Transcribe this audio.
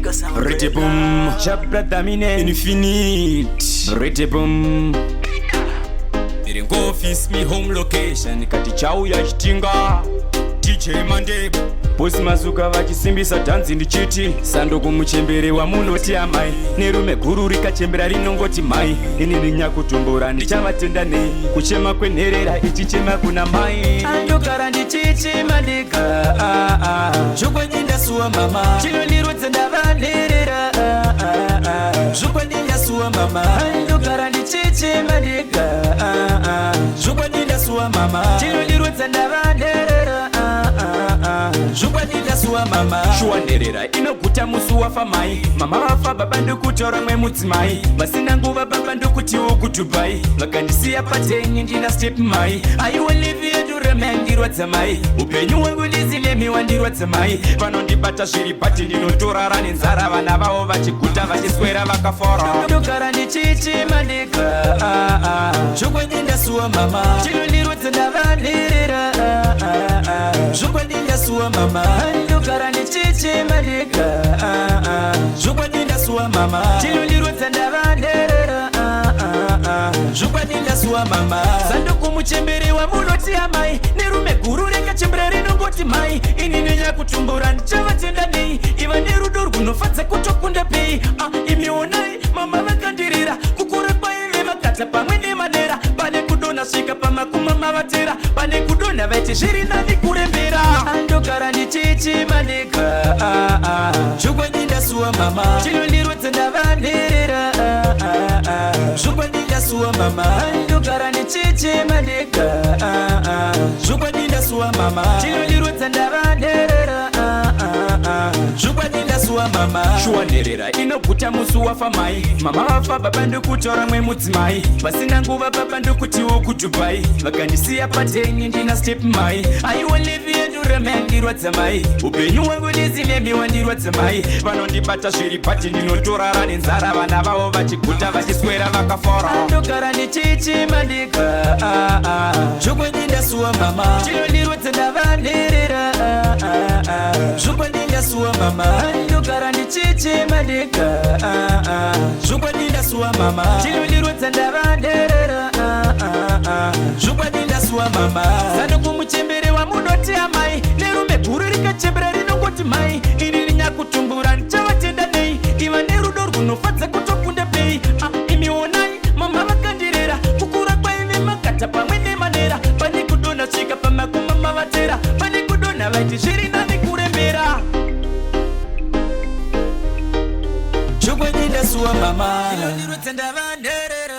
Rete boom, Jabra Damine Infinite. Rete boom. Go office me home location kati chau ya chitinga DJ Mandebo Bosi mazuka vachisimbisa dhanzi ndichiti sanduku muchembere wa munoti amai nerume guru rikachembera rinongoti mai inini nyakutumbura ndichavatenda nei kuchema kwenherera ichichema kuna mai andogara ndichichema ndega zvokwendindasuwa mama chinondirudza ndavanherera zvokwendindasuwa mama andogara ndichichema ndega zvokwendindasuwa mama chinondirudza ndavanherera zvokwandindasuwa mama shuwanherera inoguta musi wafa mai mama vafa baba ndokutaura mwe mudzimai vasina nguva baba ndokutiwo kudubai vakandisiya patenyi ndina step mai aiwa live yeduremandirwadza mai upenyu hwangu ndizilemi wandirwadza mai vanondibata zviri bati ndinotorara nenzara vana vavo vachiguta vachiswera vakafora ndogara ndichichema ndega zvokwandindasuwa mama chinondirudza ndavanherera zvokwandindasuwa mama ndogara ndichichema ndega zvokwandindasuwa mama chinondirudza ndavanherera zvokwandindasuwa mama sanduku muchembere wamunoti amai nerume guru rekachembera rinongoti mai inini nyakutumbura ndichavatenda nei iva nerudo rwunofadza kutokunda pei imionai mama vakandirira kukura kwaive makata pamwe nemanera pane kudonha svika pamakuma mavatera pane kudonha vaiti zviri nani kurembera andogara ndichichema ndega zvokwandindasuwa mama chinondirudza ndavanherera zvokwandindasuwa mama andogara ndichichema ndega zvokwandindasuwa mama chinondirudza ndavanherera zvokwandindasuwa mama shuwanherera inoguta musi wafa mai mama vafa baba ndokutaura mwe mudzimai vasina nguva baba ndokutiwo kudubai vakandisiya patenyi ndina step mai aiwa live yeduremandirwadza mai upenyu hwangu ndizilemi wandirwadza mai vanondibata zviri bati ndinotorara nenzara vana vavo vachiguta vachiswera vakafora ndogara ndichichema ndega zvokwandindasuwa mama chinondirudza ndavanherera zvokwandindasuwa mama ndogara ndichichema ndega zvokwandindasuwa mama chinondirudza ndavanherera zvokwandindasuwa mama sanduku muchembere wamunoti amai nerume guru rikachembera rinongoti mai ini rinyakutumbura ndichavatenda nei iva nerudo rwunofadza kutokunda pei imionai mama vakandirera kukura kwaive makata pamwe nemanera pane kudonha svika pamakuma mavatera pane kudonha vaiti zviri nani kurembera zvokwandindasuwa mama chinondirudza ndavanherera